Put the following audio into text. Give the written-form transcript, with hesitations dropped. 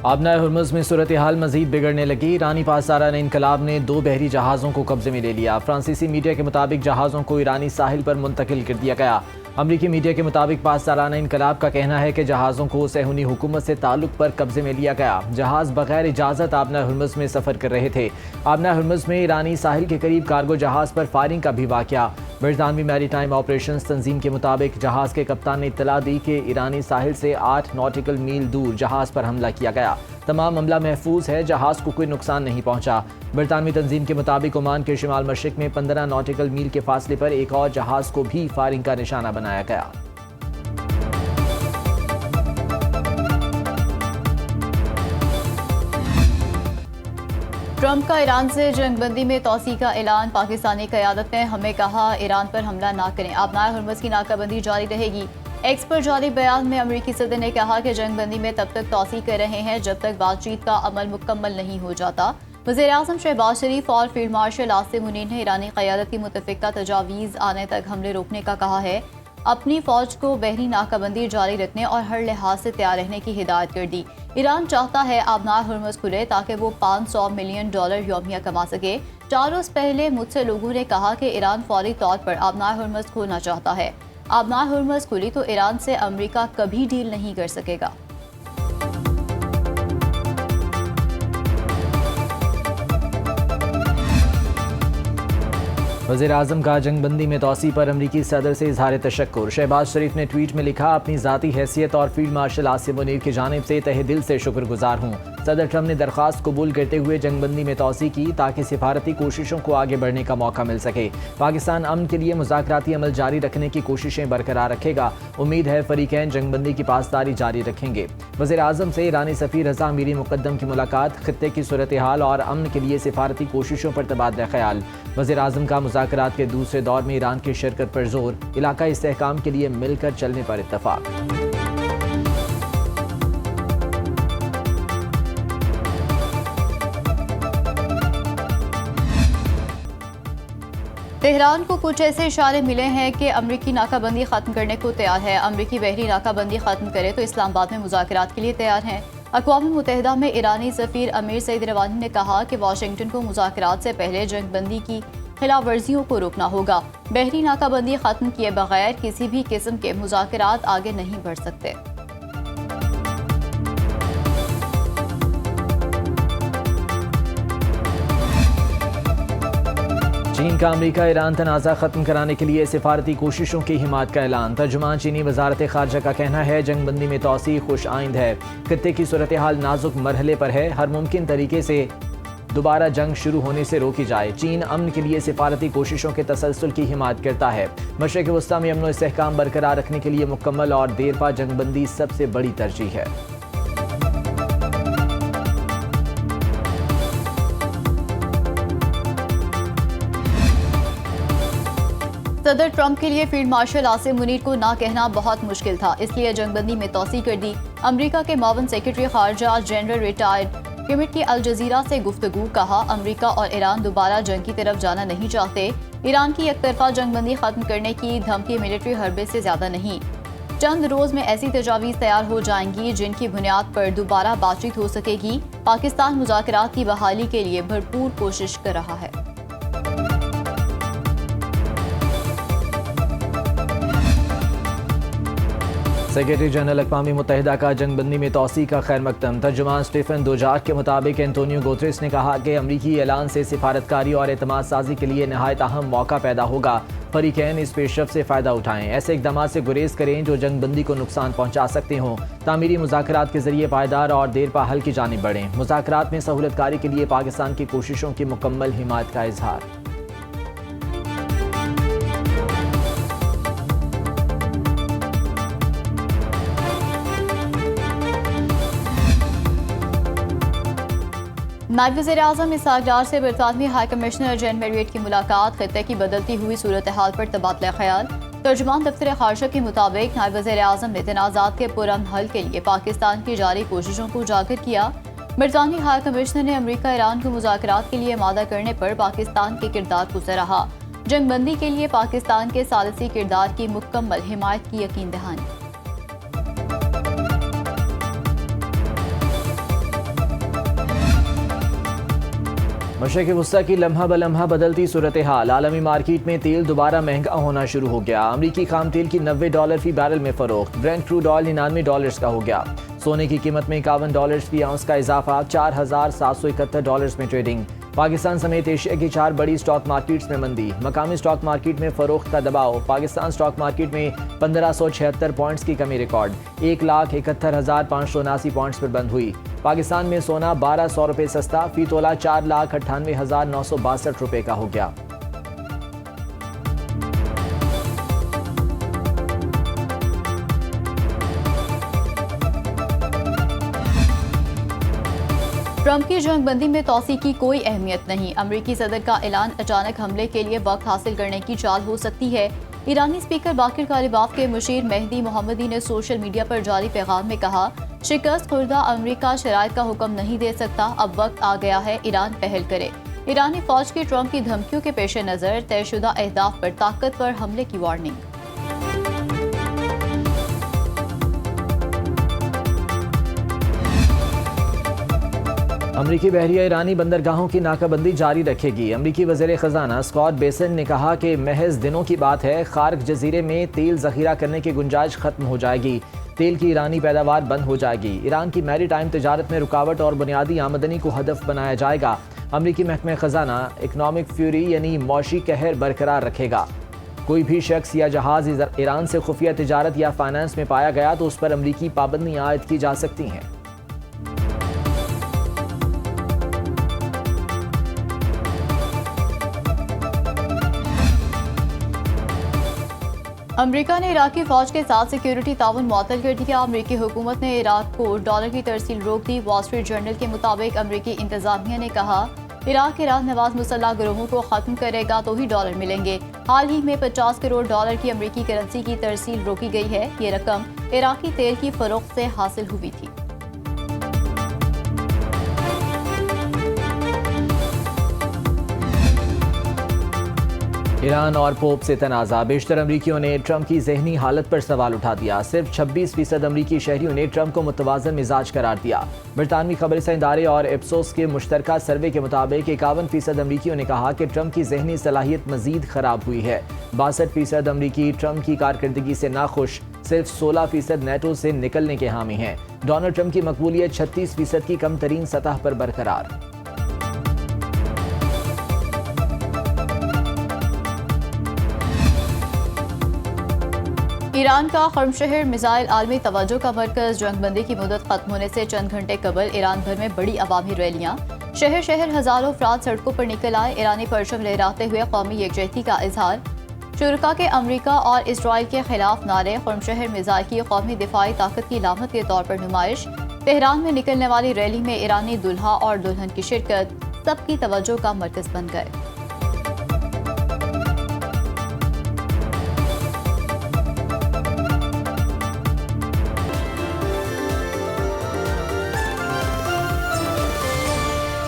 आबनाए Hormuz में सूरत हाल मजीद बिगड़ने लगी। ईरानी पासदारान इनकलाब ने 2 बहरी जहाज़ों को कब्जे में ले लिया। फ्रांसीसी मीडिया के मुताबिक जहाज़ों को ईरानी साहिल पर मुंतकिल कर दिया गया। अमरीकी मीडिया के मुताबिक पासदारान इनकलाब का कहना है कि जहाज़ों को सहूनी हुकूमत से ताल्लुक पर कब्जे में लिया गया। जहाज़ बगैर इजाज़त आबनाए हुर्मुज़ में सफ़र कर रहे थे। आबनाए हुर्मुज़ में ईरानी साहिल के करीब कार्गो जहाज़ पर फायरिंग का भी वाक़या। बरतानवी मैरीटाइम ऑपरेशंस तंजीम के मुताबिक जहाज़ के कप्तान ने इत्तला दी कि ईरानी साहिल से 8 नॉटिकल मील दूर जहाज़ पर हमला किया गया। तमाम मामला महफूज है, जहाज़ को कोई नुकसान नहीं पहुंचा। बरतानवी तंजीम के मुताबिक ओमान के शिमाल मशरिक में 15 नॉटिकल मील के फासले पर एक और जहाज़ को भी फायरिंग का निशाना बनाया गया। ट्रंप का ईरान से जंगबंदी में तोसी का ऐलान। पाकिस्तानी क़यादत ने हमें कहा ईरान पर हमला ना करें, आबनाए हुर्मुज़ की नाकाबंदी जारी रहेगी। एक्स पर जारी बयान में अमरीकी सदर ने कहा कि जंगबंदी में तब तक तोसी कर रहे हैं जब तक बातचीत का अमल मुकम्मल नहीं हो जाता। वज़ीर-ए-आज़म शहबाज शरीफ और फील्ड मार्शल आसिम मुनीर ने ईरानी क़यादत की मुतफ़िक़ा तजावीज़ आने तक हमले रोकने का कहा है। अपनी फ़ौज को बहरी नाकाबंदी जारी रखने और हर लिहाज से तैयार रहने की हिदायत कर दी। ईरान चाहता है आबनाए हुर्मुज़ खुले ताकि वो $500 मिलियन यौमिया कमा सके। 4 रोज़ पहले मुझसे लोगों ने कहा कि ईरान फौरी तौर पर आबनाए हुर्मुज़ खोलना चाहता है। आबनाए हुर्मुज़ खुली तो ईरान से अमरीका कभी डील नहीं कर सकेगा। वज़ीर-ए-आज़म का जंगबंदी में तोसी पर अमरीकी सदर से इजहार तशक्कुर। शहबाज शरीफ ने ट्वीट में लिखा, अपनी ज़ाती हैसियत और फील्ड मार्शल आसिम मुनीर की जानिब से तहे दिल से शुक्रगुजार हूँ। सदर ट्रंप ने दरख्वास्त कबूल करते हुए जंगबंदी में तोसी की ताकि सिफारती कोशिशों को आगे बढ़ने का मौका मिल सके। पाकिस्तान अमन के लिए मुज़ाकराती अमल जारी रखने की कोशिशें बरकरार रखेगा। उम्मीद है फ़रीक़ैन जंगबंदी की पासदारी जारी रखेंगे। वज़ीर-ए-आज़म से ईरानी सफ़ीर रज़ा अमीरी मुक़द्दम की मुलाकात। खित्ते की सूरत हाल और अमन के लिए सिफारती कोशिशों पर तबादला ख्याल। वज़ीर-ए-आज़म का मुज़ाकरात के दूसरे दौर में ईरान की शिरकत पर जोर। इलाकाई इस्तेहकाम के लिए मिलकर चलने पर इत्तफ़ाक़। तेहरान को कुछ ऐसे इशारे मिले हैं कि अमरीकी नाकाबंदी ख़त्म करने को तैयार है। अमरीकी बहरी नाकाबंदी ख़त्म करे तो इस्लामाबाद में मुज़ाकरात के लिए तैयार हैं। अक़वाम मुत्तहिदा में ईरानी सफ़ीर अमीर सईद रवानी ने कहा कि वाशिंगटन को मुज़ाकरात से पहले जंगबंदी की खिलाफ वर्जियों को रोकना होगा। बहरी नाकाबंदी ख़त्म किए बगैर किसी भी किस्म के मुज़ाकरात आगे नहीं बढ़ सकते। चीन का अमरीका ईरान तनाज़ा ख़त्म कराने के लिए सिफारती कोशिशों की हिमायत का ऐलान। तर्जुमान चीनी वज़ारत ख़ारजा का कहना है, जंगबंदी में तोसी खुश आइंद है। खित्ते की सूरत हाल नाजुक मरहले पर है। हर मुमकिन तरीके से दोबारा जंग शुरू होने से रोकी जाए। चीन अमन के लिए सिफारती कोशिशों के तसलसल की हिमायत करता है। मशरिक़ वस्ता में अमन व इस्तेहकाम बरकरार रखने के लिए मुकम्मल और देरपा जंगबंदी सबसे बड़ी तरजीह है। सदर ट्रंप के लिए फील्ड मार्शल आसिम मुनीर को ना कहना बहुत मुश्किल था, इसलिए जंगबंदी में तोसी कर दी। अमरीका के मावन सेक्रेटरी खारजा जनरल रिटायर्ड किमिट की अल जजीरा से गुफ्तगू। कहा, अमरीका और ईरान दोबारा जंग की तरफ जाना नहीं चाहते। ईरान की एकतरफा जंगबंदी खत्म करने की धमकी मिलिट्री हरबे से ज्यादा नहीं। चंद रोज में ऐसी तजावीज़ तैयार हो जाएंगी जिनकी बुनियाद पर दोबारा बातचीत हो सकेगी। पाकिस्तान मुज़ाकरात की बहाली के लिए भरपूर कोशिश कर रहा है। सेक्रेटरी जनरल अक़वाम मुत्तहिदा का जंगबंदी में तोसी का खैर मकदम। तर्जुमान स्टीफन दुजार्क के मुताबिक एंटोनियो गुतेरेस ने कहा कि अमरीकी ऐलान से सिफारतकारी और एतमाद साजी के लिए नहायत अहम मौका पैदा होगा। फ़रीक़ैन इस पेशरफ़ से फ़ायदा उठाएं, ऐसे इक़दाम से गुरेज करें जो जंगबंदी को नुकसान पहुँचा सकते हों। तामीरी मुज़ाकरात के ज़रिए पायदार और देरपा हल की जानिब बढ़ें। मुज़ाकरात में सहूलतकारी के लिए पाकिस्तान की कोशिशों की मुकम्मल हिमायत का इजहार। नायब वज़ीर-ए-आज़म इसहाक़ डार से बरतानवी हाई कमिश्नर जैन मेरियट की मुलाकात। खित्ते की बदलती हुई सूरत हाल पर तबादला ख्याल। तर्जुमान दफ्तर ख़ारजा के मुताबिक नायब वज़ीर-ए-आज़म ने तनाज़ात के पुरअमन हल के लिए पाकिस्तान की जारी कोशिशों को उजागर किया। बरतानवी हाई कमिश्नर ने अमरीका ईरान को मुज़ाकरात के लिए आमादा करने पर पाकिस्तान के किरदार को सराहा। जंगबंदी के लिए पाकिस्तान के सालिसी किरदार की मुकम्मल हिमायत की यकीन दहानी। मशरक़ वस्ता की लम्हा ब लम्हा बदलती सूरत हाल। आलमी मार्केट में तेल दोबारा महंगा होना शुरू हो गया। अमरीकी खाम तेल की $90 फी बैरल में फरोख्त। ब्रेंट क्रूड ऑयल $99 का हो गया। सोने की कीमत में $51 फी आउंस का इजाफा। $4,771 में ट्रेडिंग। पाकिस्तान समेत एशिया की 4 बड़ी स्टॉक मार्केट्स में मंदी। मकामी स्टॉक मार्केट में फरोख्त का दबाव। पाकिस्तान स्टॉक मार्केट में 1576 पॉइंट्स की कमी रिकॉर्ड। 1,71,579 पॉइंट्स पर बंद हुई। पाकिस्तान में सोना 1200 रुपये सस्ता, फी तोला 4,98,962 रुपये का हो गया। ट्रंप की जंगबंदी में तोसी की कोई अहमियत नहीं। अमरीकी सदर का ऐलान अचानक हमले के लिए वक्त हासिल करने की चाल हो सकती है। ईरानी स्पीकर बाकिर कालिबाफ के मुशीर मेहदी मोहम्मदी ने सोशल मीडिया पर जारी पैगाम में कहा, शिकस्त खुर्दा अमरीका शराइत का हुक्म नहीं दे सकता। अब वक्त आ गया है ईरान पहल करे। ईरानी फौज की ट्रंप की धमकियों के पेश नज़र तयशुदा अहदाफ पर ताकतवर हमले की वार्निंग। अमरीकी बहरिया ईरानी बंदरगाहों की नाकाबंदी जारी रखेगी। अमरीकी वज़ीर ख़जाना स्कॉट बेसन ने कहा कि महज दिनों की बात है, खार्क जजीरे में तेल ज़ख़ीरा करने की गुंजाइश खत्म हो जाएगी। तेल की ईरानी पैदावार बंद हो जाएगी। ईरान की मैरी टाइम तजारत में रुकावट और बुनियादी आमदनी को हदफ बनाया जाएगा। अमरीकी महकमा ख़जाना इकनॉमिक फ्यूरी यानी मौशी कहर बरकरार रखेगा। कोई भी शख्स या जहाज़ ईरान से खुफिया तजारत या फाइनेंस में पाया गया तो उस पर अमरीकी पाबंदियाँ आयद की जा सकती हैं। अमरीका ने इराकी फौज के साथ सिक्योरिटी ताउन मुअत्तल कर दिया। अमरीकी हुकूमत ने इराक को डॉलर की तरसील रोक दी। वॉल स्ट्रीट जर्नल के मुताबिक अमरीकी इंतजामिया ने कहा, इराक के राह नवाज मुसल्लह गिरोहों को खत्म करेगा तो ही डॉलर मिलेंगे। हाल ही में $50 करोड़ की अमरीकी करेंसी की तरसील रोकी गई है। ये रकम इराकी तेल की फरोख्त से हासिल हुई थी। ईरान और पोप से तनाज़ा। बेशतर अमरीकियों ने ट्रंप की जहनी हालत पर सवाल उठा दिया। सिर्फ 26% अमरीकी शहरियों ने ट्रंप को मुतवाज़न मिजाज करार दिया। बरतानवी खबरसां इदारे और एप्सोस के मुश्तरका सर्वे के मुताबिक 51% अमरीकियों ने कहा कि ट्रंप की जहनी सलाहियत मजीद खराब हुई है। 62% अमरीकी ट्रंप की कारकर्दगी से नाखुश। सिर्फ 16% नेटो से निकलने के हामी हैं। डोनाल्ड ट्रंप की मकबूलियत 36% की कम तरीन सतह पर बरकरार। ईरान का खर्मशहर मिसाइल आलमी तवज्जो का मरकज। जंगबंदी की मुद्दत खत्म होने से चंद घंटे कबल ईरान भर में बड़ी अवामी रैलियां। शहर शहर हजारों अफराद सड़कों पर निकल आए। ईरानी परचम लहराते हुए कौमी यकजहती का इजहार। शुरका के अमरीका और इसराइल के खिलाफ नारे। खर्मशहर मिसाइल की कौमी दिफाई ताकत की अलामत के तौर पर नुमाइश। तेहरान में निकलने वाली रैली में ईरानी दुल्हा और दुल्हन की शिरकत सबकी तवज्जो का मरकज बन गए।